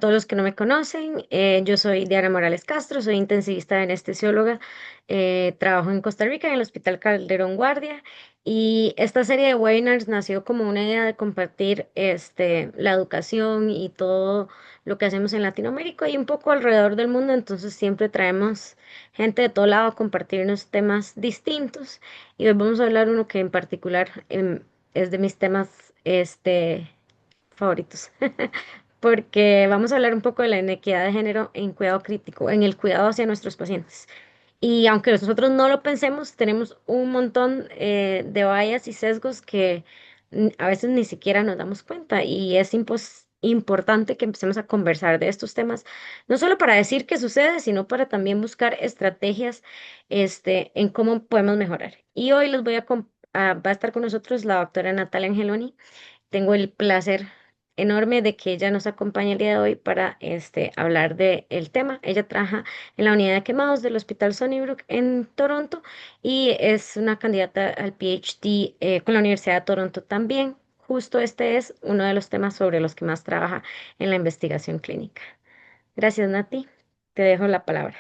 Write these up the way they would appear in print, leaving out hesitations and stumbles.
todos los que no me conocen, yo soy Diana Morales Castro, soy intensivista anestesióloga, trabajo en Costa Rica en el Hospital Calderón Guardia y esta serie de webinars nació como una idea de compartir la educación y todo lo que hacemos en Latinoamérica y un poco alrededor del mundo, entonces siempre traemos gente de todo lado a compartirnos temas distintos y hoy vamos a hablar uno que en particular es de mis temas favoritos. Porque vamos a hablar un poco de la inequidad de género en cuidado crítico, en el cuidado hacia nuestros pacientes. Y aunque nosotros no lo pensemos, tenemos un montón de vallas y sesgos que a veces ni siquiera nos damos cuenta y es importante que empecemos a conversar de estos temas, no solo para decir qué sucede, sino para también buscar estrategias en cómo podemos mejorar. Y hoy va a estar con nosotros la doctora Natalia Angeloni. Tengo el placer enorme de que ella nos acompañe el día de hoy para hablar del tema. Ella trabaja en la unidad de quemados del Hospital Sunnybrook en Toronto y es una candidata al PhD con la Universidad de Toronto también. Justo este es uno de los temas sobre los que más trabaja en la investigación clínica. Gracias, Nati. Te dejo la palabra.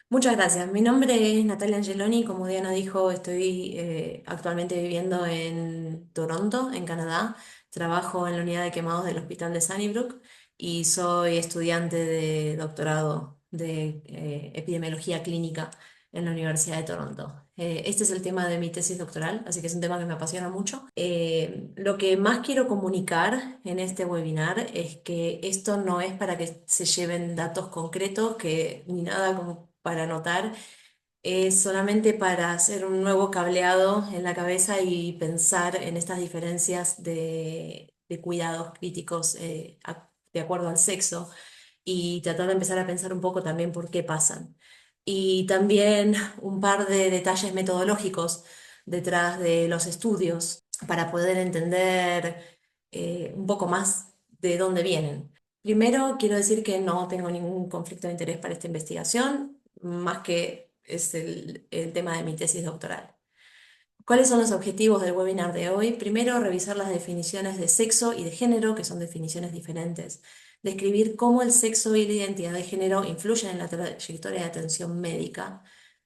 Muchas gracias. Mi nombre es Natalia Angeloni. Como Diana dijo, estoy actualmente viviendo en Toronto, en Canadá. Trabajo en la unidad de quemados del Hospital de Sunnybrook y soy estudiante de doctorado de epidemiología clínica en la Universidad de Toronto. Este es el tema de mi tesis doctoral, así que es un tema que me apasiona mucho. Lo que más quiero comunicar en este webinar es que esto no es para que se lleven datos concretos, que ni nada como para anotar, es solamente para hacer un nuevo cableado en la cabeza y pensar en estas diferencias de cuidados críticos de acuerdo al sexo y tratar de empezar a pensar un poco también por qué pasan. Y también un par de detalles metodológicos detrás de los estudios para poder entender un poco más de dónde vienen. Primero, quiero decir que no tengo ningún conflicto de interés para esta investigación, más que es el tema de mi tesis doctoral. ¿Cuáles son los objetivos del webinar de hoy? Primero, revisar las definiciones de sexo y de género, que son definiciones diferentes. Describir cómo el sexo y la identidad de género influyen en la trayectoria de atención médica.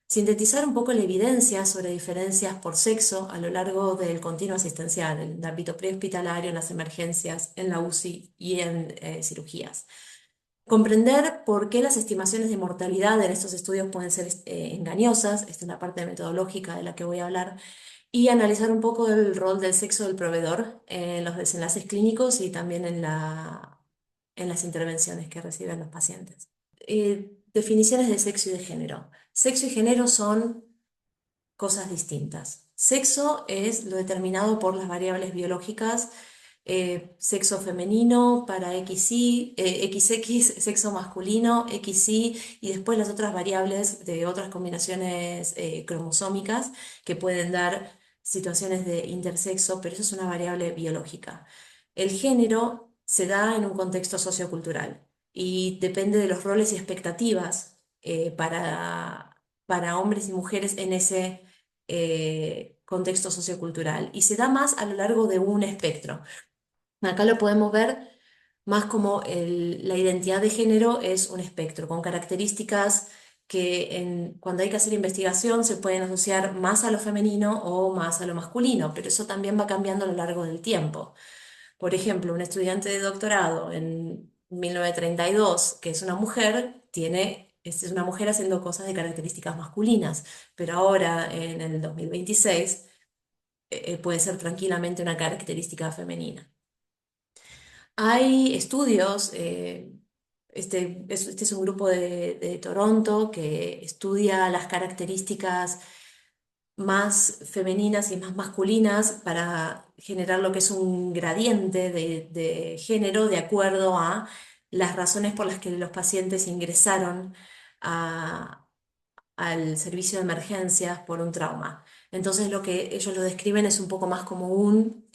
Sintetizar un poco la evidencia sobre diferencias por sexo a lo largo del continuo asistencial, en el ámbito prehospitalario, en las emergencias, en la UCI y en cirugías. Comprender por qué las estimaciones de mortalidad en estos estudios pueden ser engañosas, esta es la parte metodológica de la que voy a hablar, y analizar un poco el rol del sexo del proveedor en los desenlaces clínicos y también en las intervenciones que reciben los pacientes. Definiciones de sexo y de género. Sexo y género son cosas distintas. Sexo es lo determinado por las variables biológicas, sexo femenino para XY, XX, sexo masculino, XY, y después las otras variables de otras combinaciones cromosómicas que pueden dar situaciones de intersexo, pero eso es una variable biológica. El género se da en un contexto sociocultural y depende de los roles y expectativas para hombres y mujeres en ese contexto sociocultural y se da más a lo largo de un espectro. Acá lo podemos ver más como la identidad de género es un espectro con características que cuando hay que hacer investigación se pueden asociar más a lo femenino o más a lo masculino, pero eso también va cambiando a lo largo del tiempo. Por ejemplo, un estudiante de doctorado en 1932, que es una mujer, es una mujer haciendo cosas de características masculinas, pero ahora en el 2026 puede ser tranquilamente una característica femenina. Hay estudios, este es un grupo de Toronto que estudia las características más femeninas y más masculinas para generar lo que es un gradiente de género de acuerdo a las razones por las que los pacientes ingresaron a- al servicio de emergencias por un trauma. Entonces lo que ellos lo describen es un poco más como un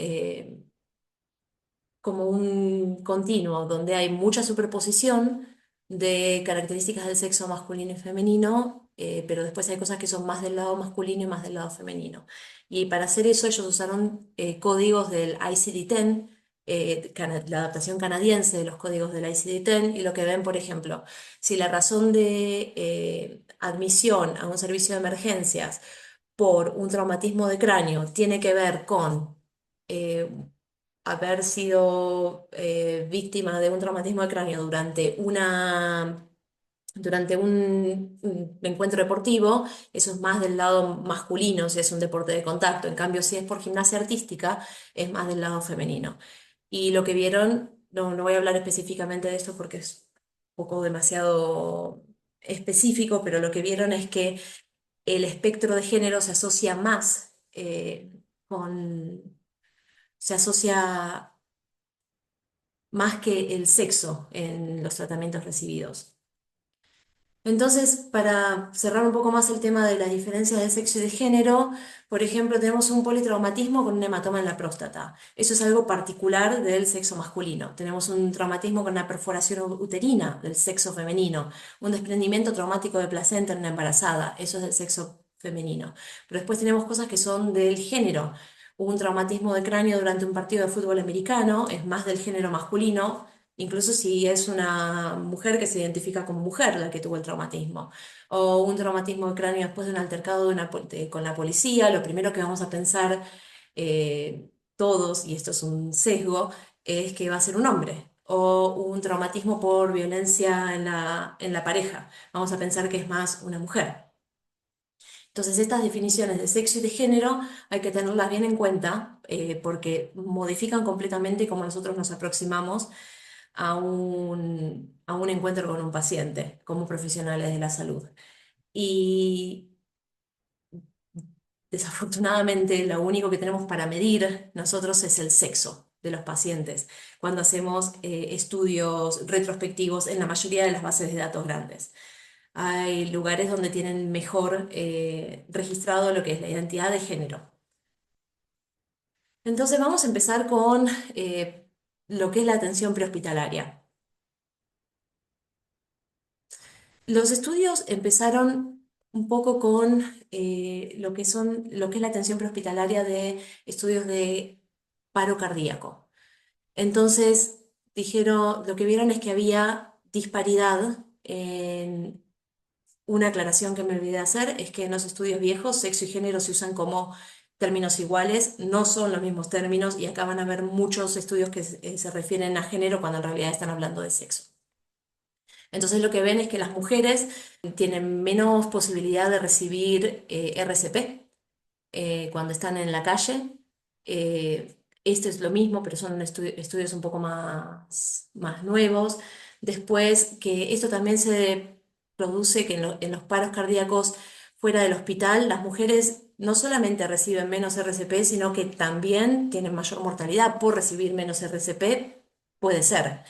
continuo donde hay mucha superposición de características del sexo masculino y femenino, pero después hay cosas que son más del lado masculino y más del lado femenino. Y para hacer eso ellos usaron códigos del ICD-10, la adaptación canadiense de los códigos del ICD-10 y lo que ven, por ejemplo, si la razón de admisión a un servicio de emergencias por un traumatismo de cráneo tiene que ver con eh, haber sido víctima de un traumatismo de cráneo durante un encuentro deportivo, eso es más del lado masculino, si es un deporte de contacto. En cambio, si es por gimnasia artística, es más del lado femenino. Y lo que vieron, no voy a hablar específicamente de esto porque es un poco demasiado específico, pero lo que vieron es que el espectro de género se asocia más se asocia más que el sexo en los tratamientos recibidos. Entonces, para cerrar un poco más el tema de las diferencias de sexo y de género, por ejemplo, tenemos un politraumatismo con un hematoma en la próstata. Eso es algo particular del sexo masculino. Tenemos un traumatismo con una perforación uterina del sexo femenino, un desprendimiento traumático de placenta en una embarazada. Eso es del sexo femenino. Pero después tenemos cosas que son del género. Un traumatismo de cráneo durante un partido de fútbol americano es más del género masculino, incluso si es una mujer que se identifica como mujer la que tuvo el traumatismo, o un traumatismo de cráneo después de un altercado con la policía, lo primero que vamos a pensar todos, y esto es un sesgo, es que va a ser un hombre, o un traumatismo por violencia en la pareja, vamos a pensar que es más una mujer. Entonces, estas definiciones de sexo y de género hay que tenerlas bien en cuenta porque modifican completamente cómo nosotros nos aproximamos a un encuentro con un paciente como profesionales de la salud. Y desafortunadamente lo único que tenemos para medir nosotros es el sexo de los pacientes cuando hacemos estudios retrospectivos en la mayoría de las bases de datos grandes. Hay lugares donde tienen mejor registrado lo que es la identidad de género. Entonces vamos a empezar con lo que es la atención prehospitalaria. Los estudios empezaron un poco con lo que es la atención prehospitalaria de estudios de paro cardíaco. Entonces, lo que vieron es que había disparidad en una aclaración que me olvidé de hacer, es que en los estudios viejos sexo y género se usan como términos iguales, no son los mismos términos y acá van a haber muchos estudios que se refieren a género cuando en realidad están hablando de sexo. Entonces lo que ven es que las mujeres tienen menos posibilidad de recibir RCP cuando están en la calle. Este es lo mismo, pero son estudios un poco más nuevos. Después, que esto también se produce que en los paros cardíacos fuera del hospital, las mujeres no solamente reciben menos RCP, sino que también tienen mayor mortalidad por recibir menos RCP, puede ser.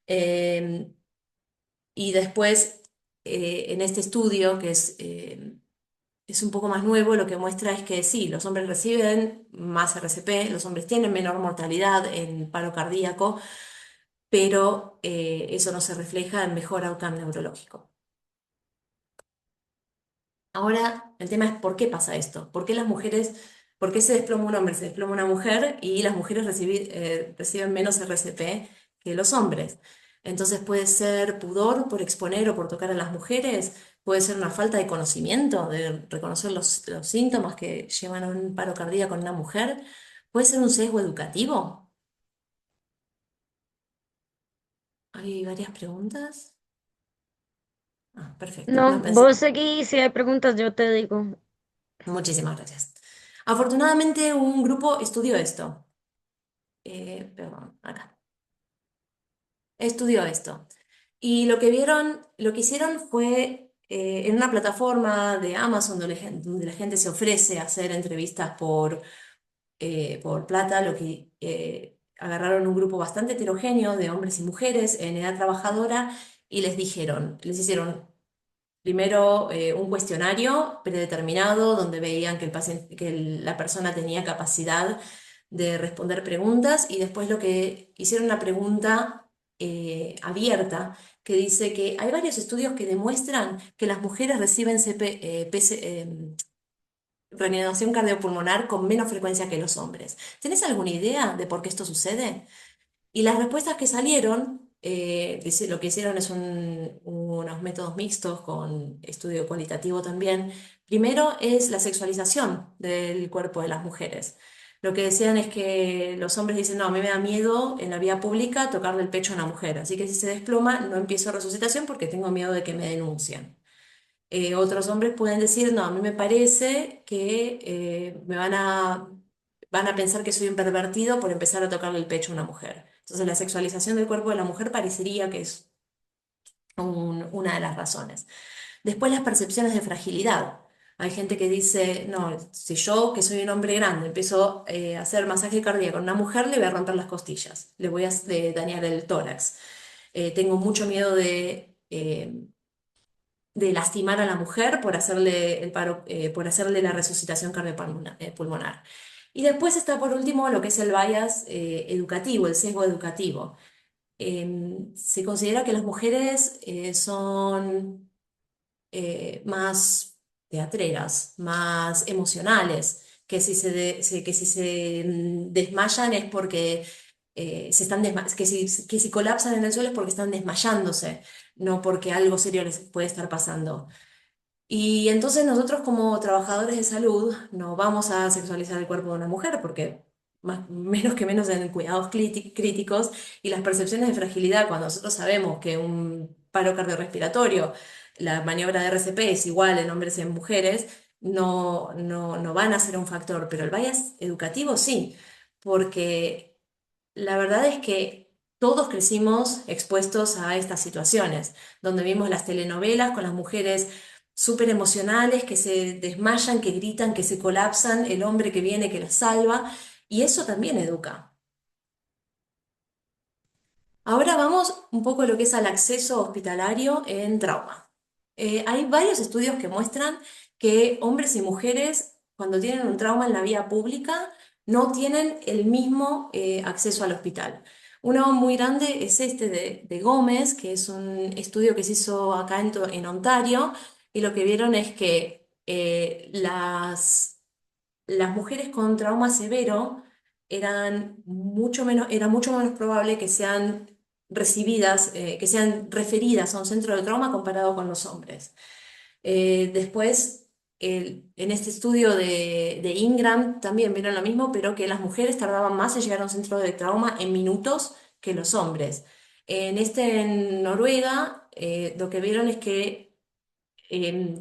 Eh, y después, en este estudio, que es un poco más nuevo, lo que muestra es que sí, los hombres reciben más RCP, los hombres tienen menor mortalidad en paro cardíaco, pero eso no se refleja en mejor outcome neurológico. Ahora, el tema es por qué pasa esto, por qué se desploma un hombre, se desploma una mujer y las mujeres reciben menos RCP que los hombres. Entonces puede ser pudor por exponer o por tocar a las mujeres, puede ser una falta de conocimiento, de reconocer los síntomas que llevan a un paro cardíaco en una mujer, puede ser un sesgo educativo. Hay varias preguntas. Ah, perfecto. No, No pensé. vos seguís, si hay preguntas yo te digo. Muchísimas gracias. Afortunadamente, un grupo estudió esto. Perdón, acá. Estudió esto. Y lo que hicieron fue en una plataforma de Amazon donde la gente se ofrece a hacer entrevistas por plata, lo que agarraron un grupo bastante heterogéneo de hombres y mujeres en edad trabajadora y les hicieron primero un cuestionario predeterminado donde veían que la persona tenía capacidad de responder preguntas y después lo que hicieron una pregunta abierta que dice que hay varios estudios que demuestran que las mujeres reciben reanimación cardiopulmonar con menos frecuencia que los hombres. ¿Tenés alguna idea de por qué esto sucede? Y las respuestas que salieron, lo que hicieron es unos métodos mixtos con estudio cualitativo también. Primero es la sexualización del cuerpo de las mujeres. Lo que decían es que los hombres dicen, no, a mí me da miedo en la vía pública tocarle el pecho a una mujer, así que si se desploma no empiezo resucitación porque tengo miedo de que me denuncien. Otros hombres pueden decir, no, a mí me parece que van a pensar que soy un pervertido por empezar a tocarle el pecho a una mujer. Entonces la sexualización del cuerpo de la mujer parecería que es una de las razones. Después las percepciones de fragilidad. Hay gente que dice, no, si yo, que soy un hombre grande, empiezo a hacer masaje cardíaco con una mujer, le voy a romper las costillas, le voy a dañar el tórax. Tengo mucho miedo de lastimar a la mujer por hacerle el paro, por hacerle la resucitación cardiopulmonar. Y después está por último lo que es el bias educativo, el sesgo educativo. Se considera que las mujeres son más teatreras, más emocionales, que que si se desmayan es porque que si colapsan en el suelo es porque están desmayándose, no porque algo serio les puede estar pasando. Y entonces nosotros como trabajadores de salud no vamos a sexualizar el cuerpo de una mujer porque menos que menos en cuidados críticos y las percepciones de fragilidad, cuando nosotros sabemos que un paro cardiorrespiratorio, la maniobra de RCP es igual en hombres y en mujeres, no van a ser un factor, pero el bias educativo sí, porque la verdad es que todos crecimos expuestos a estas situaciones, donde vimos las telenovelas con las mujeres súper emocionales que se desmayan, que gritan, que se colapsan, el hombre que viene que las salva, y eso también educa. Ahora vamos un poco a lo que es al acceso hospitalario en trauma. Hay varios estudios que muestran que hombres y mujeres, cuando tienen un trauma en la vía pública, no tienen el mismo acceso al hospital. Uno muy grande es este de Gómez, que es un estudio que se hizo acá en Ontario, y lo que vieron es que las mujeres con trauma severo era mucho menos probable que sean recibidas, que sean referidas a un centro de trauma comparado con los hombres. Después, en este estudio de Ingram también vieron lo mismo, pero que las mujeres tardaban más en llegar a un centro de trauma en minutos que los hombres. En Noruega, lo que vieron es que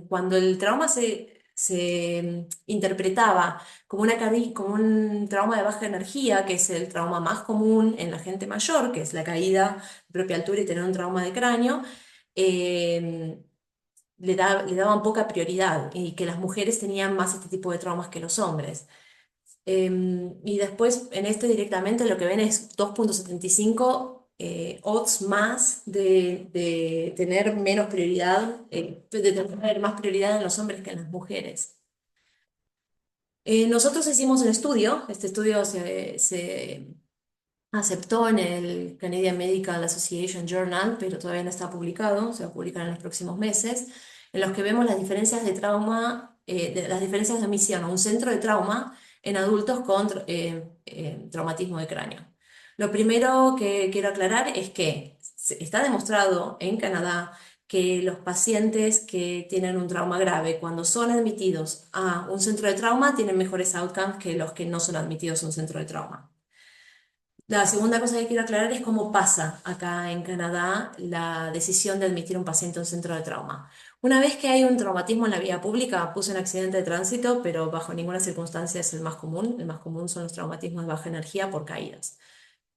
cuando el trauma se interpretaba como como un trauma de baja energía, que es el trauma más común en la gente mayor, que es la caída de propia altura y tener un trauma de cráneo, eh, le daban poca prioridad y que las mujeres tenían más este tipo de traumas que los hombres. Y después en este directamente lo que ven es 2,75 odds más de tener menos prioridad, de tener más prioridad en los hombres que en las mujeres. Nosotros hicimos un estudio, este estudio se aceptó en el Canadian Medical Association Journal, pero todavía no está publicado, se va a publicar en los próximos meses, en los que vemos las diferencias de trauma, las diferencias de admisión a un centro de trauma en adultos con traumatismo de cráneo. Lo primero que quiero aclarar es que está demostrado en Canadá que los pacientes que tienen un trauma grave, cuando son admitidos a un centro de trauma, tienen mejores outcomes que los que no son admitidos a un centro de trauma. La segunda cosa que quiero aclarar es cómo pasa acá en Canadá la decisión de admitir un paciente a un centro de trauma. Una vez que hay un traumatismo en la vía pública, puse un accidente de tránsito, pero bajo ninguna circunstancia es el más común. El más común son los traumatismos de baja energía por caídas.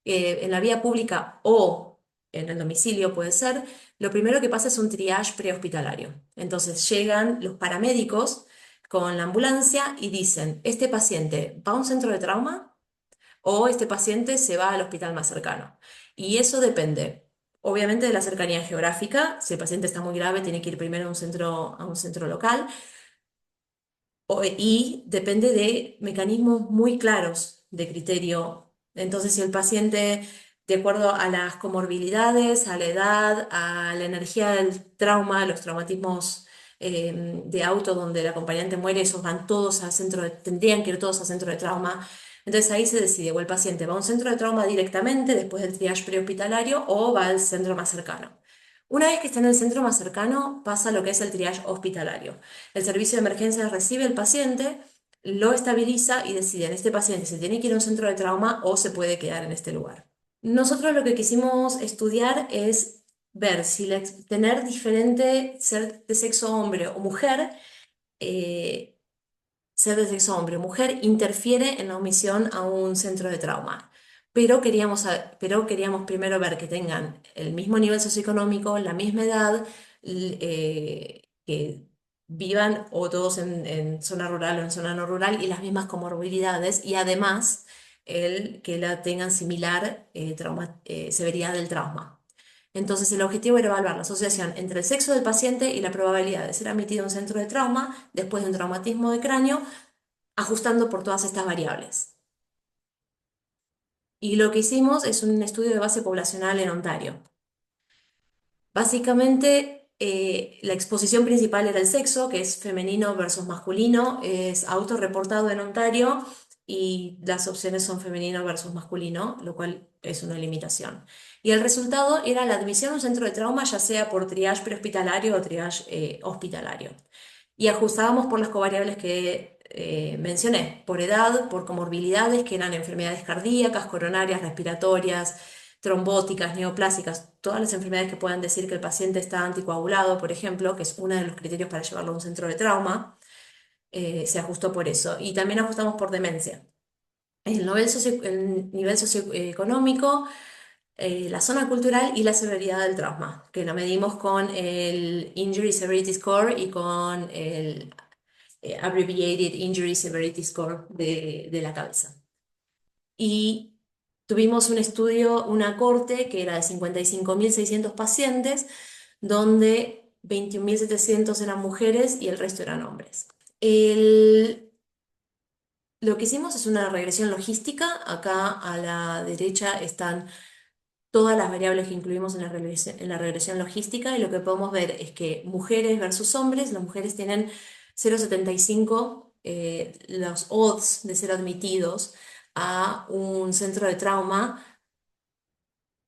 En la vía pública o en el domicilio puede ser, lo primero que pasa es un triage prehospitalario. Entonces llegan los paramédicos con la ambulancia y dicen, este paciente va a un centro de trauma o este paciente se va al hospital más cercano. Y eso depende, obviamente, de la cercanía geográfica. Si el paciente está muy grave, tiene que ir primero a un centro local. Y depende de mecanismos muy claros de criterio. Entonces, si el paciente, de acuerdo a las comorbilidades, a la edad, a la energía del trauma, los traumatismos de auto donde el acompañante muere, esos van todos al tendrían que ir todos al centro de trauma. Entonces ahí se decide, o el paciente va a un centro de trauma directamente después del triage prehospitalario o va al centro más cercano. Una vez que está en el centro más cercano, pasa lo que es el triage hospitalario. El servicio de emergencias recibe al paciente, lo estabiliza y deciden, este paciente se tiene que ir a un centro de trauma o se puede quedar en este lugar. Nosotros lo que quisimos estudiar es ver si tener diferente ser de sexo hombre o mujer, eh, ser de sexo hombre o mujer interfiere en la admisión a un centro de trauma. Pero queríamos primero ver que tengan el mismo nivel socioeconómico, la misma edad, que vivan o todos en zona rural o en zona no rural y las mismas comorbilidades y además que la tengan similar severidad del trauma. Entonces, el objetivo era evaluar la asociación entre el sexo del paciente y la probabilidad de ser admitido a un centro de trauma después de un traumatismo de cráneo, ajustando por todas estas variables. Y lo que hicimos es un estudio de base poblacional en Ontario. Básicamente, la exposición principal era el sexo, que es femenino versus masculino, es autorreportado en Ontario y las opciones son femenino versus masculino, lo cual es una limitación. Y el resultado era la admisión a un centro de trauma, ya sea por triage prehospitalario o triage hospitalario. Y ajustábamos por las covariables que mencioné, por edad, por comorbilidades, que eran enfermedades cardíacas, coronarias, respiratorias, trombóticas, neoplásicas, todas las enfermedades que puedan decir que el paciente está anticoagulado, por ejemplo, que es uno de los criterios para llevarlo a un centro de trauma, se ajustó por eso. Y también ajustamos por demencia. El nivel socioeconómico, la zona cultural y la severidad del trauma, que lo medimos con el Injury Severity Score y con el Abbreviated Injury Severity Score de la cabeza. Y tuvimos un estudio, una corte que era de 55.600 pacientes, donde 21.700 eran mujeres y el resto eran hombres. Lo que hicimos es una regresión logística. Acá a la derecha están todas las variables que incluimos en la regresión logística y lo que podemos ver es que mujeres versus hombres, las mujeres tienen 0,75 los odds de ser admitidos a un centro de trauma,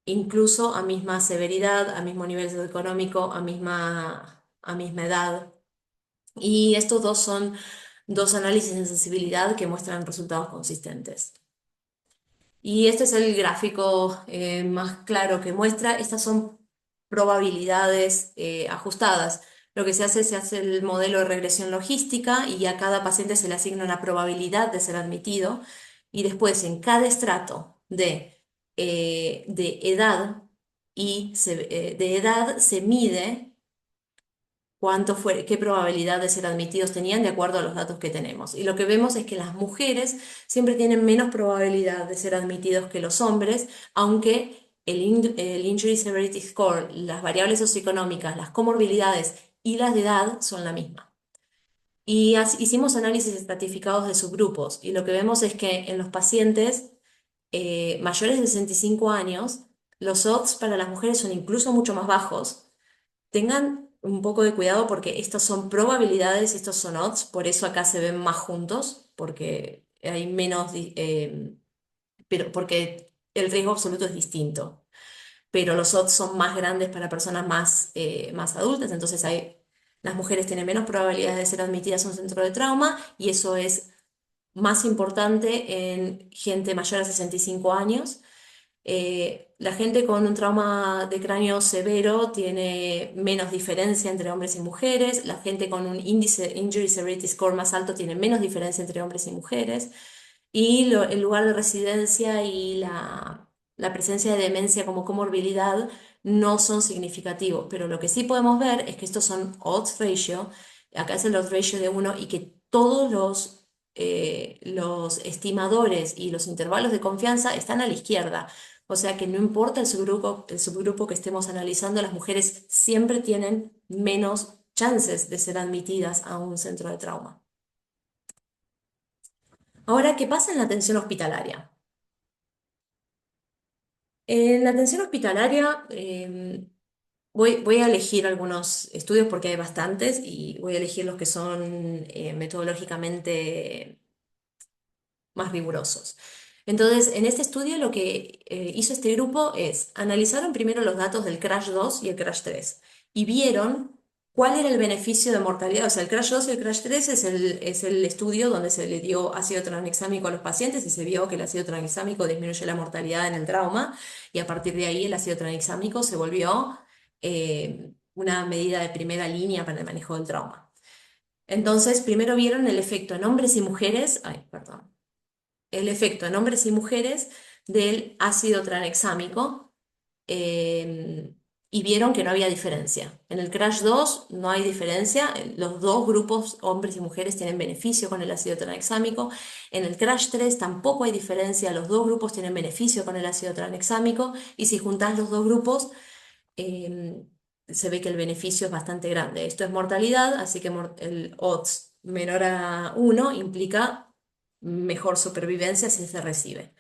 incluso a misma severidad, a mismo nivel socioeconómico, a misma edad. Y estos dos son dos análisis de sensibilidad que muestran resultados consistentes. Y este es el gráfico más claro que muestra, estas son probabilidades ajustadas. Lo que se hace el modelo de regresión logística y a cada paciente se le asigna una probabilidad de ser admitido y después en cada estrato de edad de edad se mide qué probabilidad de ser admitidos tenían de acuerdo a los datos que tenemos. Y lo que vemos es que las mujeres siempre tienen menos probabilidad de ser admitidos que los hombres, aunque el Injury Severity Score, las variables socioeconómicas, las comorbilidades y las de edad son la misma. Y hicimos análisis estratificados de subgrupos y lo que vemos es que en los pacientes mayores de 65 años, los odds para las mujeres son incluso mucho más bajos. Tengan un poco de cuidado porque estas son probabilidades, estos son odds, por eso acá se ven más juntos, porque hay menos, pero porque el riesgo absoluto es distinto, pero los odds son más grandes para personas más adultas, entonces las mujeres tienen menos probabilidades de ser admitidas a un centro de trauma y eso es más importante en gente mayor a 65 años. La gente con un trauma de cráneo severo tiene menos diferencia entre hombres y mujeres. La gente con un índice Injury Severity Score más alto tiene menos diferencia entre hombres y mujeres. Y el lugar de residencia y la presencia de demencia como comorbilidad no son significativos. Pero lo que sí podemos ver es que estos son odds ratio. Acá es el odds ratio de 1 y que todos los estimadores y los intervalos de confianza están a la izquierda. O sea que no importa el subgrupo que estemos analizando, las mujeres siempre tienen menos chances de ser admitidas a un centro de trauma. Ahora, ¿qué pasa en la atención hospitalaria? En la atención hospitalaria, voy a elegir algunos estudios porque hay bastantes y voy a elegir los que son metodológicamente más rigurosos. Entonces, en este estudio lo que hizo este grupo es, analizaron primero los datos del Crash 2 y el Crash 3 y vieron cuál era el beneficio de mortalidad. O sea, el Crash 2 y el Crash 3 es el estudio donde se le dio ácido tranexámico a los pacientes y se vio que el ácido tranexámico disminuye la mortalidad en el trauma y a partir de ahí el ácido tranexámico se volvió una medida de primera línea para el manejo del trauma. Entonces, primero vieron el efecto en hombres y mujeres, ay, perdón, el efecto en hombres y mujeres del ácido tranexámico eh, y vieron que no había diferencia. En el Crash 2 no hay diferencia, los dos grupos, hombres y mujeres, tienen beneficio con el ácido tranexámico. En el Crash 3 tampoco hay diferencia, los dos grupos tienen beneficio con el ácido tranexámico y si juntás los dos grupos, eh, se ve que el beneficio es bastante grande. Esto es mortalidad, así que el odds menor a 1 implica mejor supervivencia si se recibe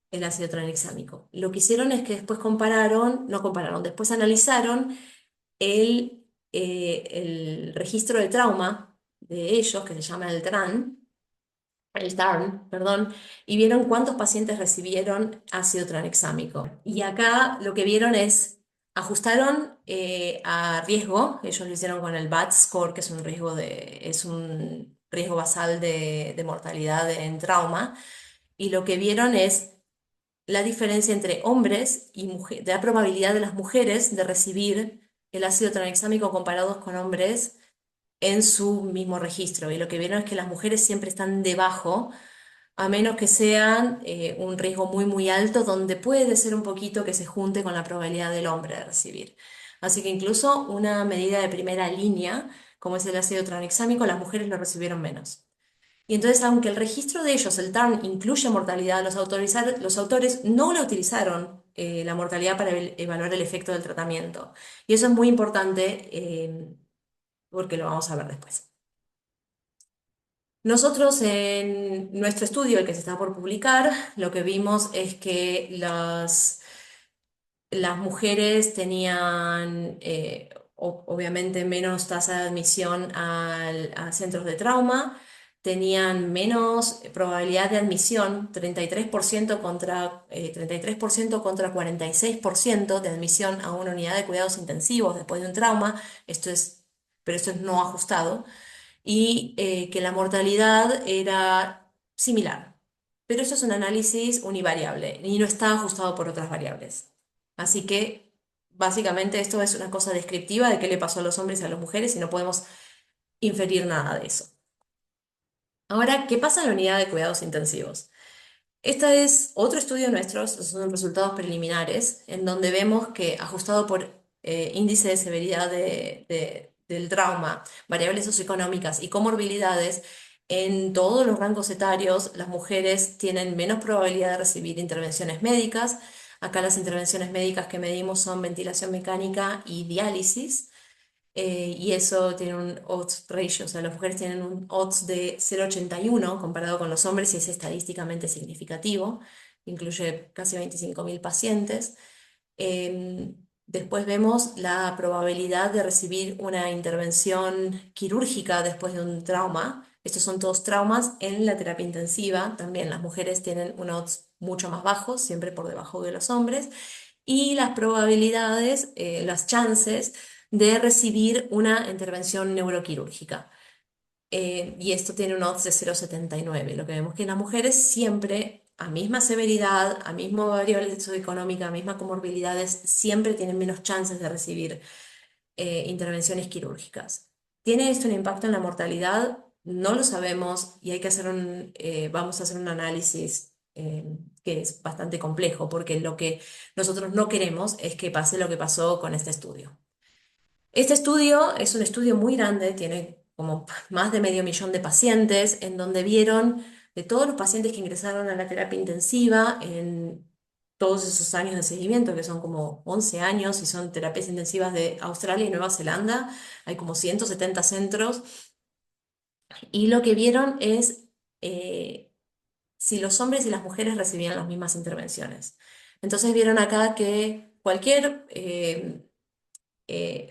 el ácido tranexámico. Lo que hicieron es que después compararon, no compararon, después analizaron el registro de trauma de ellos, que se llama el TARN, perdón, y vieron cuántos pacientes recibieron ácido tranexámico. Y acá lo que vieron es, ajustaron a riesgo, ellos lo hicieron con el BAT score, que es un riesgo basal de mortalidad en trauma, y lo que vieron es la diferencia entre hombres y mujeres, de la probabilidad de las mujeres de recibir el ácido tranexámico comparados con hombres en su mismo registro. Y lo que vieron es que las mujeres siempre están debajo, a menos que sean un riesgo muy, muy alto, donde puede ser un poquito que se junte con la probabilidad del hombre de recibir. Así que incluso una medida de primera línea, como es el ácido tranexámico, las mujeres lo recibieron menos. Y entonces, aunque el registro de ellos, el TARN, incluye mortalidad, los autores no la utilizaron la mortalidad para evaluar el efecto del tratamiento. Y eso es muy importante porque lo vamos a ver después. Nosotros en nuestro estudio, el que se está por publicar, lo que vimos es que las mujeres tenían obviamente menos tasa de admisión a centros de trauma, tenían menos probabilidad de admisión, 33% contra, 33% contra 46% de admisión a una unidad de cuidados intensivos después de un trauma, pero esto es no ajustado y que la mortalidad era similar. Pero eso es un análisis univariable y no está ajustado por otras variables. Así que básicamente esto es una cosa descriptiva de qué le pasó a los hombres y a las mujeres y no podemos inferir nada de eso. Ahora, ¿qué pasa en la unidad de cuidados intensivos? Este es otro estudio nuestro, estos son resultados preliminares, en donde vemos que ajustado por índice de severidad del trauma, variables socioeconómicas y comorbilidades, en todos los rangos etarios las mujeres tienen menos probabilidad de recibir intervenciones médicas. Acá las intervenciones médicas que medimos son ventilación mecánica y diálisis y eso tiene un odds ratio, o sea, las mujeres tienen un odds de 0,81 comparado con los hombres y es estadísticamente significativo, incluye casi 25.000 pacientes. Después vemos la probabilidad de recibir una intervención quirúrgica después de un trauma. Estos son todos traumas en la terapia intensiva. También las mujeres tienen un odds mucho más bajo, siempre por debajo de los hombres. Y las probabilidades, las chances de recibir una intervención neuroquirúrgica. Y esto tiene un odds de 0,79. Lo que vemos que en las mujeres siempre, a misma severidad, a misma variable socioeconómica, a mismas comorbilidades, siempre tienen menos chances de recibir intervenciones quirúrgicas. ¿Tiene esto un impacto en la mortalidad? No lo sabemos y hay que vamos a hacer un análisis que es bastante complejo, porque lo que nosotros no queremos es que pase lo que pasó con este estudio. Este estudio es un estudio muy grande, tiene como más de medio millón de pacientes, en donde vieron de todos los pacientes que ingresaron a la terapia intensiva en todos esos años de seguimiento, que son como 11 años y son terapias intensivas de Australia y Nueva Zelanda, hay como 170 centros, y lo que vieron es si los hombres y las mujeres recibían las mismas intervenciones. Entonces vieron acá que cualquier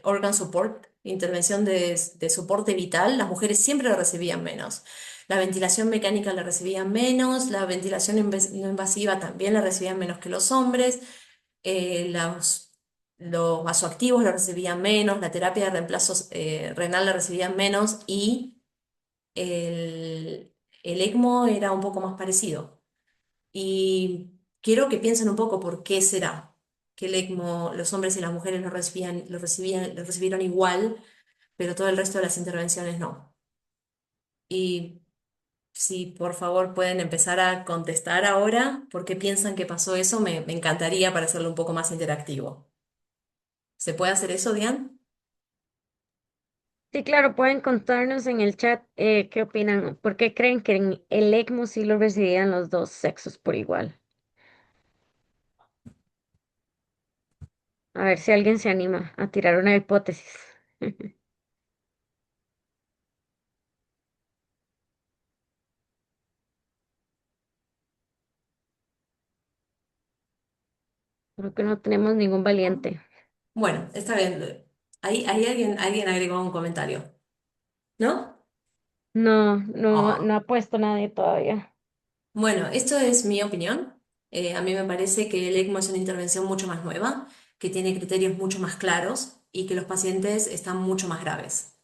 organ support, intervención de soporte vital, las mujeres siempre lo recibían menos. La ventilación mecánica la recibían menos, la ventilación no invasiva también la recibían menos que los hombres, los vasoactivos lo recibían menos, la terapia de reemplazo renal la recibían menos y el, el ECMO era un poco más parecido. Y quiero que piensen un poco por qué será que el ECMO, los hombres y las mujeres lo recibieron igual, pero todo el resto de las intervenciones no. Y si por favor pueden empezar a contestar ahora por qué piensan que pasó eso, me encantaría para hacerlo un poco más interactivo. ¿Se puede hacer eso, Diane? Sí, claro, pueden contarnos en el chat qué opinan, por qué creen que en el ECMO sí lo recibían los dos sexos por igual. A ver si alguien se anima a tirar una hipótesis. Creo que no tenemos ningún valiente. Bueno, está bien. Ahí alguien agregó un comentario, ¿no? No, no, Ah. no ha puesto nadie todavía. Bueno, esto es mi opinión. A mí me parece que el ECMO es una intervención mucho más nueva, que tiene criterios mucho más claros y que los pacientes están mucho más graves,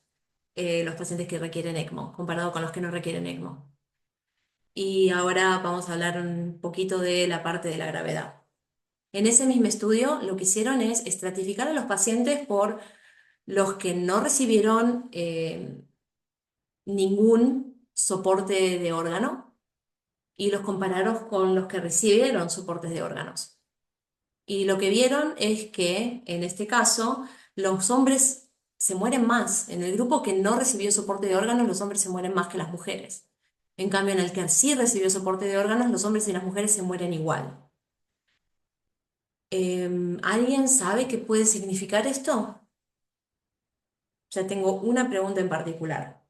los pacientes que requieren ECMO, comparado con los que no requieren ECMO. Y ahora vamos a hablar un poquito de la parte de la gravedad. En ese mismo estudio, lo que hicieron es estratificar a los pacientes por los que no recibieron ningún soporte de órgano y los compararon con los que recibieron soportes de órganos. Y lo que vieron es que, en este caso, los hombres se mueren más. En el grupo que no recibió soporte de órganos, los hombres se mueren más que las mujeres. En cambio, en el que sí recibió soporte de órganos, los hombres y las mujeres se mueren igual. ¿Alguien sabe qué puede significar esto? Ya tengo una pregunta en particular.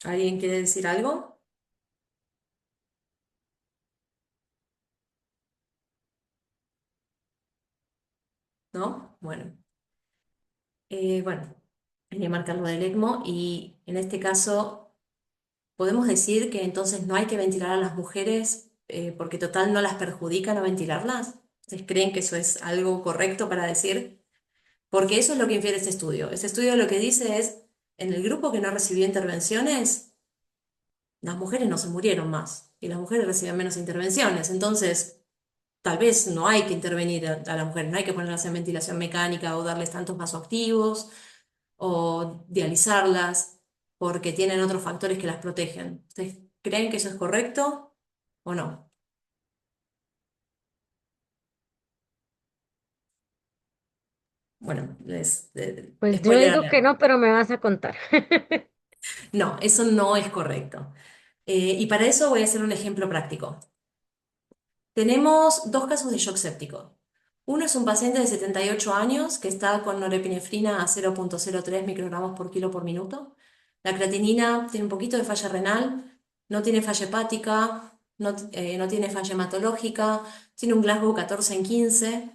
¿Alguien quiere decir algo? ¿No? Bueno, quería marcar lo del ECMO y en este caso podemos decir que entonces no hay que ventilar a las mujeres porque total no las perjudica no ventilarlas. ¿Ustedes creen que eso es algo correcto para decir? Porque eso es lo que infiere este estudio. Este estudio lo que dice es, en el grupo que no recibió intervenciones, las mujeres no se murieron más y las mujeres reciben menos intervenciones. Entonces, tal vez no hay que intervenir a las mujeres, no hay que ponerlas en ventilación mecánica o darles tantos vasoactivos o dializarlas porque tienen otros factores que las protegen. ¿Ustedes creen que eso es correcto o no? Bueno, Pues les yo spoiler digo que alert. no, pero me vas a contar. No, eso no es correcto. Y para eso voy a hacer un ejemplo práctico. Tenemos dos casos de shock séptico. Uno es un paciente de 78 años que está con norepinefrina a 0,03 microgramos por kilo por minuto. La creatinina tiene un poquito de falla renal, no tiene falla hepática, no tiene falla hematológica, tiene un Glasgow 14 en 15.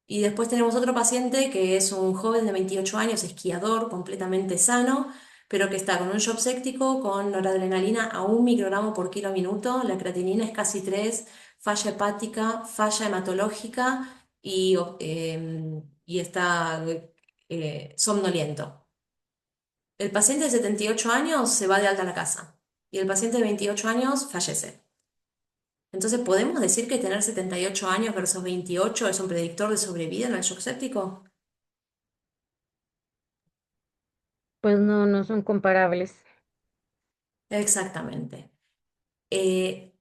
Y después tenemos otro paciente que es un joven de 28 años, esquiador, completamente sano, pero que está con un shock séptico, con noradrenalina a 1 microgramo por kilo minuto, la creatinina es casi 3, falla hepática, falla hematológica y está somnoliento. El paciente de 78 años se va de alta a la casa y el paciente de 28 años fallece. Entonces, ¿podemos decir que tener 78 años versus 28 es un predictor de sobrevida en el shock séptico? Pues no, no son comparables. Exactamente. Eh,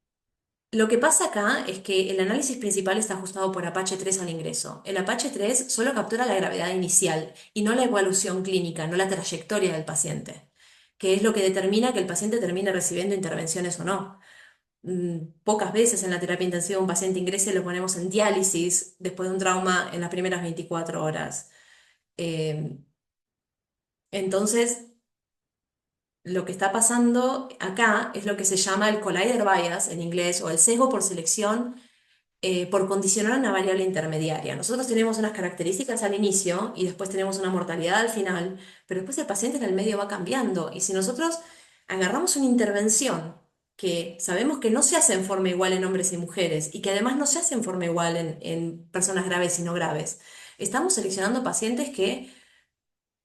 lo que pasa acá es que el análisis principal está ajustado por Apache 3 al ingreso. El Apache 3 solo captura la gravedad inicial y no la evaluación clínica, no la trayectoria del paciente, que es lo que determina que el paciente termine recibiendo intervenciones o no. Pocas veces en la terapia intensiva un paciente ingrese y lo ponemos en diálisis después de un trauma en las primeras 24 horas. Eh, entonces, lo que está pasando acá es lo que se llama el collider bias en inglés o el sesgo por selección por condicionar una variable intermediaria. Nosotros tenemos unas características al inicio y después tenemos una mortalidad al final, pero después el paciente en el medio va cambiando. Y si nosotros agarramos una intervención que sabemos que no se hace en forma igual en hombres y mujeres y que además no se hace en forma igual en personas graves y no graves, estamos seleccionando pacientes que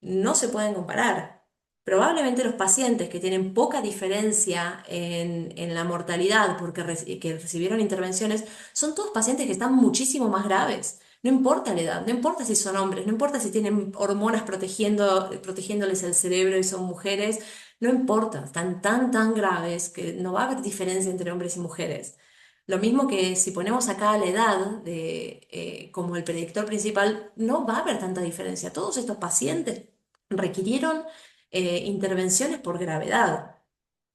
no se pueden comparar. Probablemente los pacientes que tienen poca diferencia en la mortalidad porque que recibieron intervenciones son todos pacientes que están muchísimo más graves. No importa la edad, no importa si son hombres, no importa si tienen hormonas protegiéndoles el cerebro y son mujeres, no importa, están tan graves que no va a haber diferencia entre hombres y mujeres. Lo mismo que si ponemos acá la edad como el predictor principal, no va a haber tanta diferencia. Todos estos pacientes requirieron intervenciones por gravedad.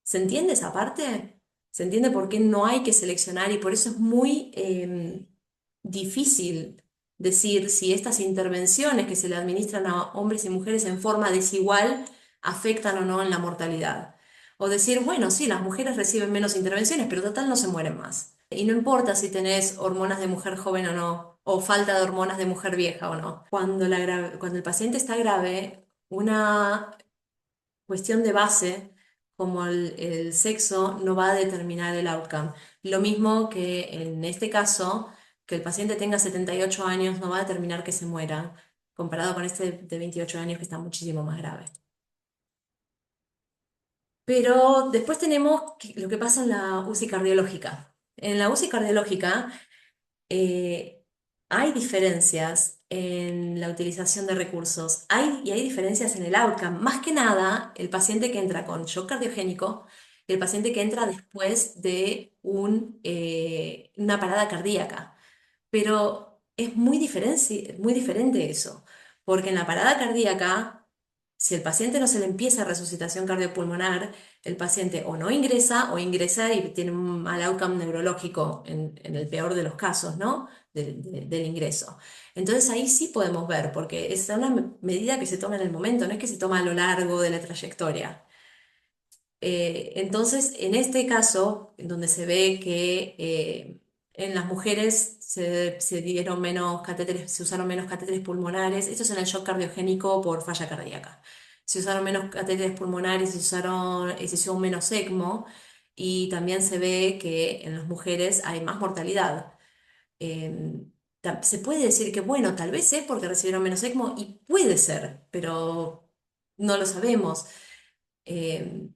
¿Se entiende esa parte? ¿Se entiende por qué no hay que seleccionar? Y por eso es muy difícil decir si estas intervenciones que se le administran a hombres y mujeres en forma desigual afectan o no en la mortalidad. O decir, bueno, sí, las mujeres reciben menos intervenciones, pero total no se mueren más. Y no importa si tenés hormonas de mujer joven o no, o falta de hormonas de mujer vieja o no. Cuando el paciente está grave, una cuestión de base como el sexo no va a determinar el outcome. Lo mismo que en este caso, que el paciente tenga 78 años no va a determinar que se muera, comparado con este de 28 años que está muchísimo más grave. Pero después tenemos lo que pasa en la UCI cardiológica. En la UCI cardiológica, eh, hay diferencias en la utilización de recursos, y hay diferencias en el outcome. Más que nada, el paciente que entra con shock cardiogénico y el paciente que entra después de una parada cardíaca. Pero es muy diferente eso, porque en la parada cardíaca, si el paciente no se le empieza resucitación cardiopulmonar, el paciente o no ingresa o ingresa y tiene un mal outcome neurológico en el peor de los casos, ¿no? Del ingreso. Entonces ahí sí podemos ver, porque es una medida que se toma en el momento, no es que se toma a lo largo de la trayectoria. Entonces, en este caso, en donde se ve que en las mujeres se dieron menos catéteres, se usaron menos catéteres pulmonares, esto es en el shock cardiogénico por falla cardíaca. Se usaron menos catéteres pulmonares, se usó menos ECMO y también se ve que en las mujeres hay más mortalidad. Eh, Se puede decir que, bueno, tal vez es porque recibieron menos ECMO y puede ser, pero no lo sabemos.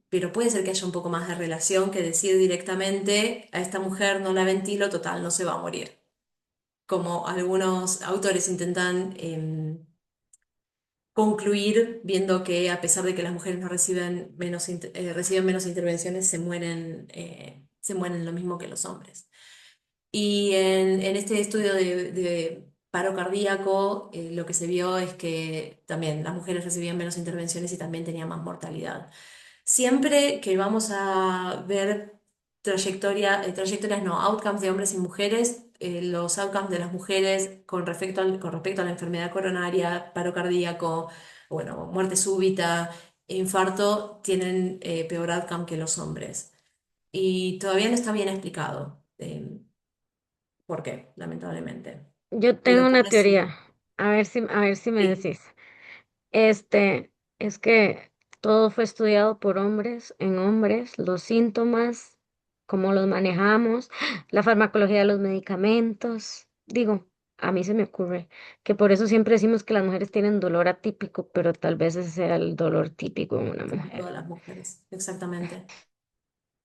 Pero puede ser que haya un poco más de relación que decir directamente a esta mujer no la ventilo, total, no se va a morir. Como algunos autores intentan concluir viendo que a pesar de que las mujeres no reciben menos intervenciones, se mueren lo mismo que los hombres. Y en este estudio de paro cardíaco, lo que se vio es que también las mujeres recibían menos intervenciones y también tenían más mortalidad. Siempre que vamos a ver trayectorias no, outcomes de hombres y mujeres, los outcomes de las mujeres con respecto a la enfermedad coronaria, paro cardíaco, bueno, muerte súbita, infarto, tienen peor outcome que los hombres. Y todavía no está bien explicado por qué, lamentablemente. Yo Pero tengo una ocurre sí. teoría, a ver si me Sí. decís. Este, es que todo fue estudiado por hombres, en hombres, los síntomas, cómo los manejamos, la farmacología de los medicamentos. Digo, a mí se me ocurre que por eso siempre decimos que las mujeres tienen dolor atípico, pero tal vez ese sea el dolor típico en una Como mujer. todas las mujeres, exactamente.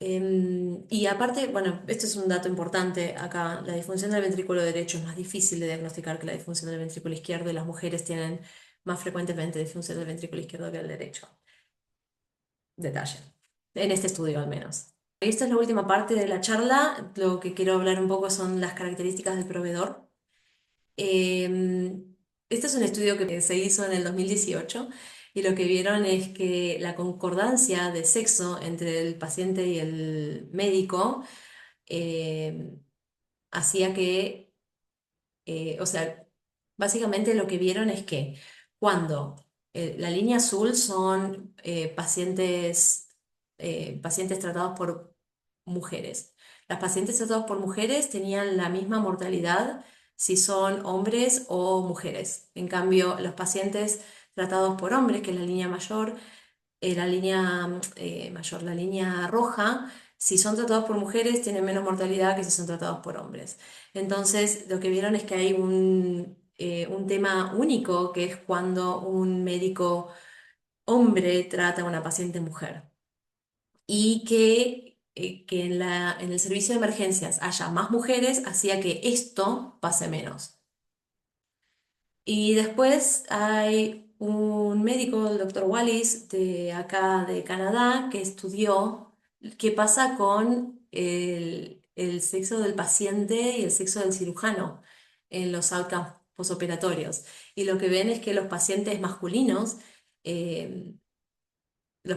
Y aparte, bueno, esto es un dato importante acá, la disfunción del ventrículo derecho es más difícil de diagnosticar que la disfunción del ventrículo izquierdo y las mujeres tienen más frecuentemente disfunción del ventrículo izquierdo que el derecho. Detalle, en este estudio al menos. Esta es la última parte de la charla, lo que quiero hablar un poco son las características del proveedor. Este es un estudio que se hizo en el 2018 y lo que vieron es que la concordancia de sexo entre el paciente y el médico em, hacía que, o sea, básicamente lo que vieron es que cuando la línea azul son pacientes tratados por mujeres. Las pacientes tratadas por mujeres tenían la misma mortalidad si son hombres o mujeres. En cambio, los pacientes tratados por hombres, que es la línea mayor, la línea roja, si son tratados por mujeres, tienen menos mortalidad que si son tratados por hombres. Entonces, lo que vieron es que hay un tema único, que es cuando un médico hombre trata a una paciente mujer y que en el servicio de emergencias haya más mujeres, hacía que esto pase menos. Y después hay un médico, el doctor Wallis, de acá de Canadá, que estudió qué pasa con el sexo del paciente y el sexo del cirujano en los outcomes posoperatorios. Y lo que ven es que eh, los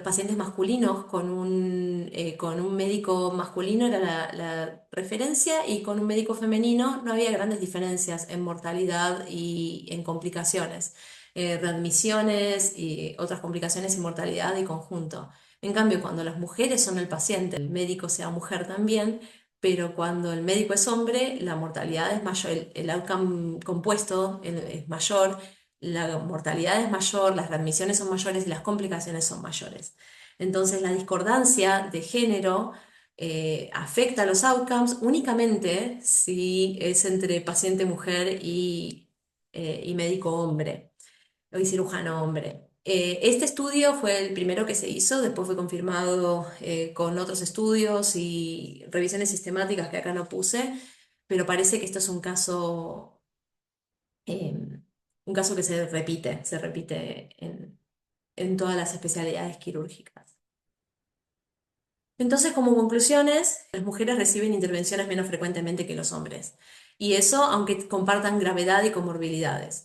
pacientes masculinos con un médico masculino era la referencia, y con un médico femenino no había grandes diferencias en mortalidad y en complicaciones, readmisiones y otras complicaciones y mortalidad y conjunto. En cambio, cuando las mujeres son el paciente, el médico sea mujer también, pero cuando el médico es hombre, la mortalidad es mayor, el outcome compuesto es mayor, la mortalidad es mayor, las readmisiones son mayores y las complicaciones son mayores. Entonces, la discordancia de género afecta a los outcomes únicamente si es entre paciente mujer y médico hombre, o y cirujano hombre. Este estudio fue el primero que se hizo, después fue confirmado con otros estudios y revisiones sistemáticas que acá no puse, pero parece que esto es un caso que se repite en todas las especialidades quirúrgicas. Entonces, como conclusiones, las mujeres reciben intervenciones menos frecuentemente que los hombres. Y eso aunque compartan gravedad y comorbilidades.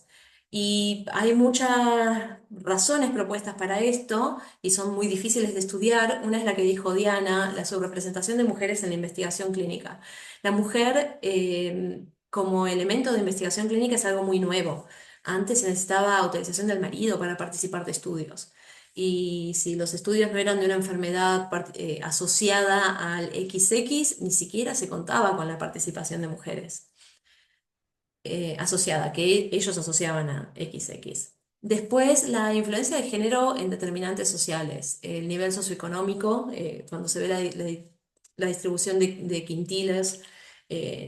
Y hay muchas razones propuestas para esto y son muy difíciles de estudiar. Una es la que dijo Diana, la subrepresentación de mujeres en la investigación clínica. La mujer, como elemento de investigación clínica, es algo muy nuevo. Antes se necesitaba autorización del marido para participar de estudios. Y si los estudios no eran de una enfermedad asociada al XX, ni siquiera se contaba con la participación de mujeres asociada, que ellos asociaban a XX. Después, la influencia de género en determinantes sociales, el nivel socioeconómico, cuando se ve la distribución de quintiles,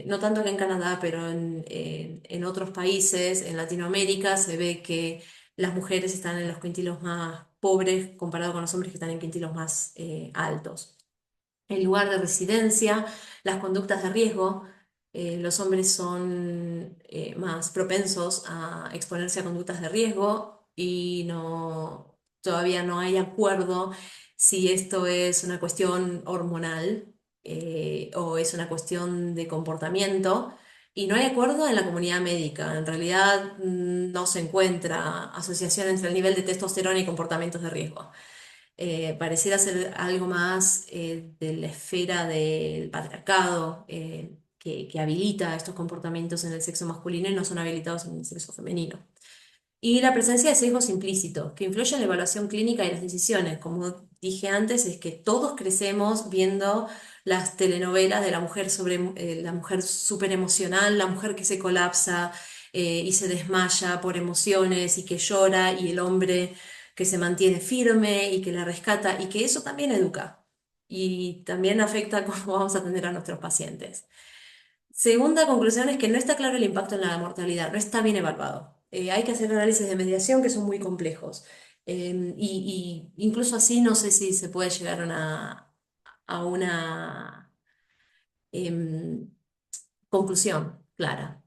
no tanto acá en Canadá, pero en otros países, en Latinoamérica, se ve que las mujeres están en los quintilos más pobres comparado con los hombres que están en quintilos más altos. El lugar de residencia, las conductas de riesgo. Los hombres son más propensos a exponerse a conductas de riesgo y todavía no hay acuerdo si esto es una cuestión hormonal o es una cuestión de comportamiento. Y no hay acuerdo en la comunidad médica. En realidad no se encuentra asociación entre el nivel de testosterona y comportamientos de riesgo. Pareciera ser algo más de la esfera del patriarcado, que habilita estos comportamientos en el sexo masculino y no son habilitados en el sexo femenino. Y la presencia de sesgos implícitos, que influyen en la evaluación clínica y las decisiones. Como dije antes, es que todos crecemos viendo las telenovelas de la mujer súper emocional, la mujer que se colapsa y se desmaya por emociones y que llora, y el hombre que se mantiene firme y que la rescata, y que eso también educa y también afecta cómo vamos a atender a nuestros pacientes. Segunda conclusión es que no está claro el impacto en la mortalidad, no está bien evaluado. Hay que hacer análisis de mediación que son muy complejos. Y incluso así no sé si se puede llegar a una em, conclusión clara.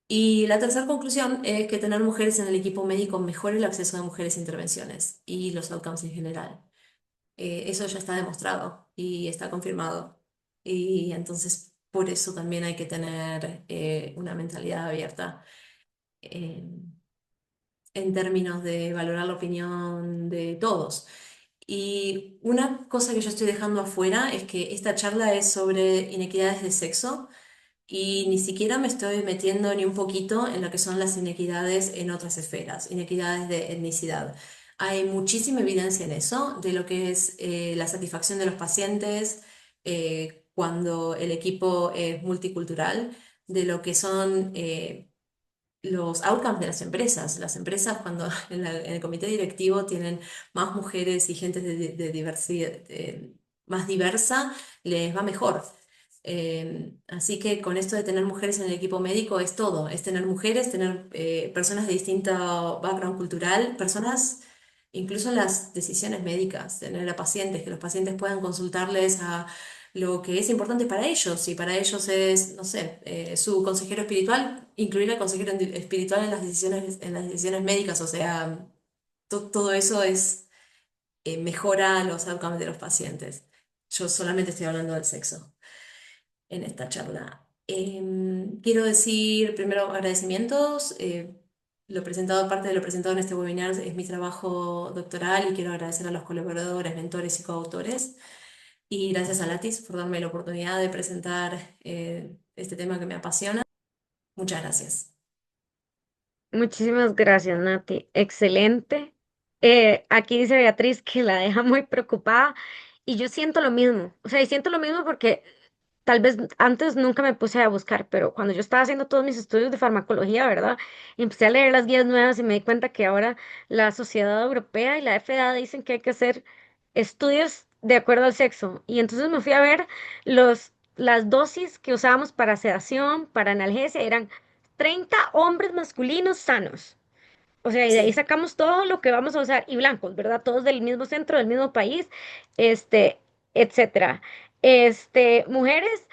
Y la tercera conclusión es que tener mujeres en el equipo médico mejora el acceso de mujeres a intervenciones y los outcomes en general. Eso ya está demostrado y está confirmado. Y entonces por eso también hay que tener una mentalidad abierta en, en términos de valorar la opinión de todos. Y una cosa que yo estoy dejando afuera es que esta charla es sobre inequidades de sexo, y ni siquiera me estoy metiendo ni un poquito en lo que son las inequidades en otras esferas, inequidades de etnicidad. Hay muchísima evidencia en eso, de lo que es la satisfacción de los pacientes, cuando el equipo es multicultural, de lo que son los outcomes de las empresas. Las empresas cuando en el comité directivo tienen más mujeres y gente de diversidad, más diversa, les va mejor. Así que con esto de tener mujeres en el equipo médico es todo, es tener mujeres, tener personas de distinto background cultural, personas incluso en las decisiones médicas, tener a pacientes, que los pacientes puedan consultarles a lo que es importante para ellos. Si para ellos es, no sé, su consejero espiritual, incluir al consejero espiritual en las decisiones médicas, o sea, todo eso es, mejora los outcomes de los pacientes. Yo solamente estoy hablando del sexo en esta charla. Quiero decir primero agradecimientos. Lo presentado, parte de lo presentado en este webinar es mi trabajo doctoral y quiero agradecer a los colaboradores, mentores y coautores. Y gracias a Latis por darme la oportunidad de presentar este tema que me apasiona. Muchas gracias. Muchísimas gracias, Nati. Excelente. Aquí dice Beatriz que la deja muy preocupada y yo siento lo mismo. O sea, y siento lo mismo porque tal vez antes nunca me puse a buscar, pero cuando yo estaba haciendo todos mis estudios de farmacología, ¿verdad? Y empecé a leer las guías nuevas y me di cuenta que ahora la Sociedad Europea y la FDA dicen que hay que hacer estudios de acuerdo al sexo. Y entonces me fui a ver las dosis que usábamos para sedación, para analgesia, eran 30 hombres masculinos sanos. O sea, y de ahí Sí, sacamos todo lo que vamos a usar y blancos, ¿verdad? Todos del mismo centro, del mismo país, etcétera. Mujeres,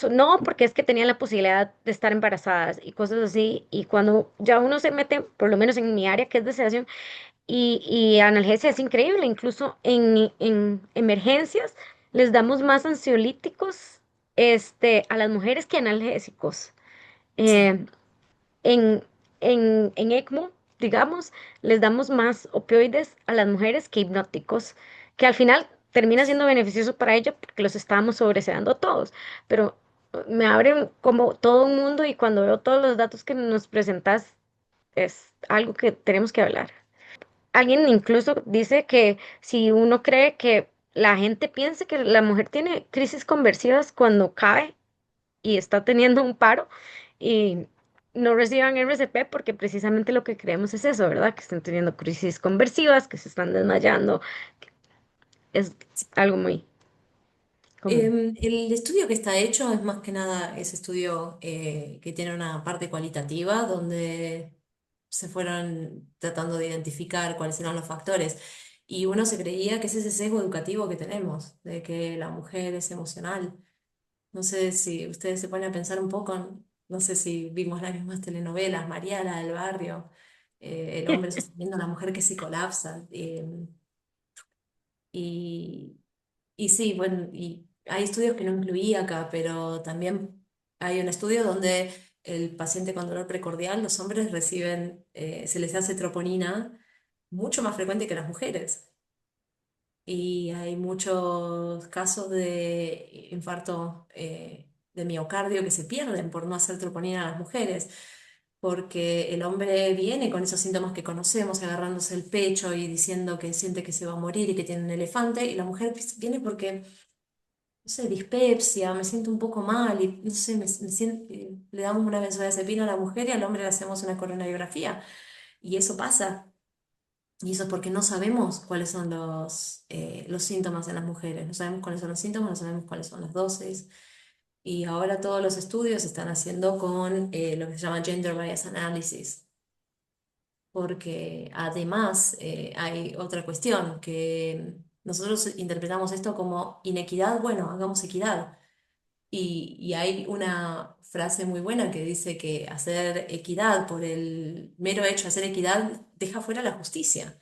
no, porque es que tenían la posibilidad de estar embarazadas y cosas así. Y cuando ya uno se mete, por lo menos en mi área, que es de sedación y analgesia, es increíble. Incluso en emergencias les damos más ansiolíticos, a las mujeres que analgésicos. sí. Eh, en, en ECMO, digamos, les damos más opioides a las mujeres que hipnóticos, que al final termina siendo beneficioso para ellas porque los estábamos sobresedando a todos, pero me abren como todo un mundo y cuando veo todos los datos que nos presentas es algo que tenemos que hablar. Alguien incluso dice que si uno cree que la gente piense que la mujer tiene crisis conversivas cuando cae y está teniendo un paro y no reciban RCP porque precisamente lo que creemos es eso, ¿verdad? Que están teniendo crisis conversivas, que se están desmayando. Es algo muy común. El estudio que está hecho es más que nada ese estudio que tiene una parte cualitativa donde se fueron tratando de identificar cuáles eran los factores. Y uno se creía que es ese sesgo educativo que tenemos, de que la mujer es emocional. No sé si ustedes se ponen a pensar un poco, no sé si vimos las mismas telenovelas, María, la del barrio, el hombre sosteniendo a la mujer que se colapsa. Y, y sí, bueno, y hay estudios que no incluí acá, pero también hay un estudio donde el paciente con dolor precordial, los hombres reciben, se les hace troponina mucho más frecuente que las mujeres. Y hay muchos casos de infarto de miocardio que se pierden por no hacer troponina a las mujeres, porque el hombre viene con esos síntomas que conocemos, agarrándose el pecho y diciendo que siente que se va a morir y que tiene un elefante, y la mujer viene porque, no sé, dispepsia, me siento un poco mal, y no sé, le damos una benzodiazepina a la mujer y al hombre le hacemos una coronariografía, y eso pasa. Y eso es porque no sabemos cuáles son los síntomas en las mujeres, no sabemos cuáles son los síntomas, no sabemos cuáles son las dosis. Y ahora todos los estudios se están haciendo con lo que se llama Gender Bias Analysis, porque además hay otra cuestión, que nosotros interpretamos esto como inequidad, bueno, hagamos equidad. Y hay una frase muy buena que dice que hacer equidad por el mero hecho de hacer equidad deja fuera la justicia.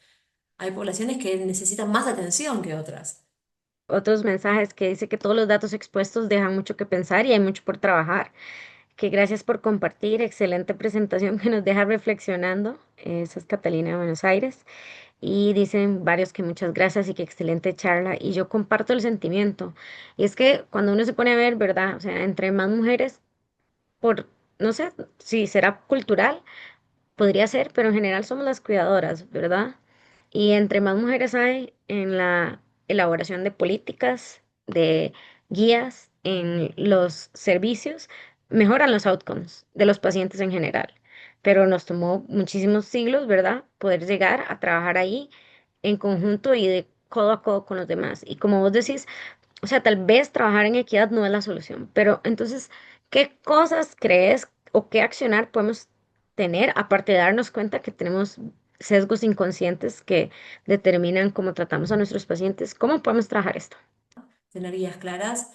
Hay poblaciones que necesitan más atención que otras. Otros mensajes que dice que todos los datos expuestos dejan mucho que pensar y hay mucho por trabajar. Que gracias por compartir. Excelente presentación que nos deja reflexionando. Esa es Catalina de Buenos Aires. Y dicen varios que muchas gracias y que excelente charla. Y yo comparto el sentimiento. Y es que cuando uno se pone a ver, ¿verdad? O sea, entre más mujeres, por, no sé si será cultural, podría ser, pero en general somos las cuidadoras, ¿verdad? Y entre más mujeres hay en la elaboración de políticas, guías en los servicios, mejoran los outcomes de los pacientes en general. Pero nos tomó muchísimos siglos, ¿verdad? Poder llegar a trabajar ahí en conjunto y de codo a codo con los demás. Y como vos decís, o sea, tal vez trabajar en equidad no es la solución, pero entonces, ¿qué cosas crees o qué accionar podemos tener aparte de darnos cuenta que tenemos sesgos inconscientes que determinan cómo tratamos a nuestros pacientes? ¿Cómo podemos trabajar esto? Tener guías claras,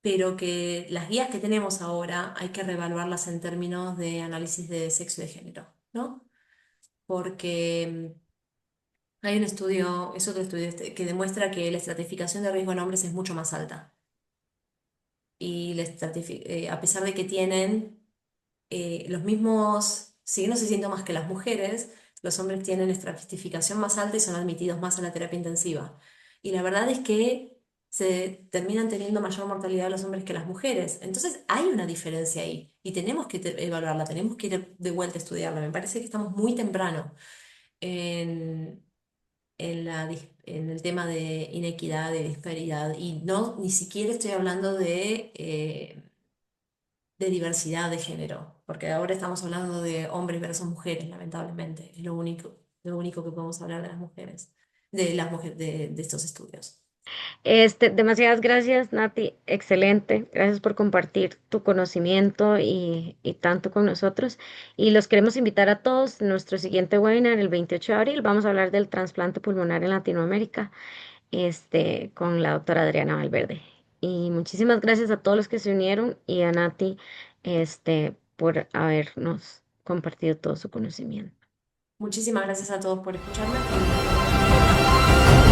pero que las guías que tenemos ahora hay que reevaluarlas en términos de análisis de sexo y de género, ¿no? Porque hay un estudio, es otro estudio que demuestra que la estratificación de riesgo en hombres es mucho más alta. Y a pesar de que tienen los mismos signos y síntomas que las mujeres, los hombres tienen estratificación más alta y son admitidos más a la terapia intensiva. Y la verdad es que se terminan teniendo mayor mortalidad los hombres que las mujeres. Entonces hay una diferencia ahí y tenemos que evaluarla, tenemos que ir de vuelta a estudiarla. Me parece que estamos muy temprano en, en el tema de inequidad, de disparidad y no, ni siquiera estoy hablando de diversidad de género, porque ahora estamos hablando de hombres versus mujeres, lamentablemente. Es lo único que podemos hablar de las mujeres, de estos estudios. Demasiadas gracias, Nati. Excelente. Gracias por compartir tu conocimiento y tanto con nosotros. Y los queremos invitar a todos. Nuestro siguiente webinar, el 28 de abril, vamos a hablar del trasplante pulmonar en Latinoamérica, con la doctora Adriana Valverde. Y muchísimas gracias a todos los que se unieron y a Nati, por habernos compartido todo su conocimiento. Muchísimas gracias a todos por escucharme. Fue un placer.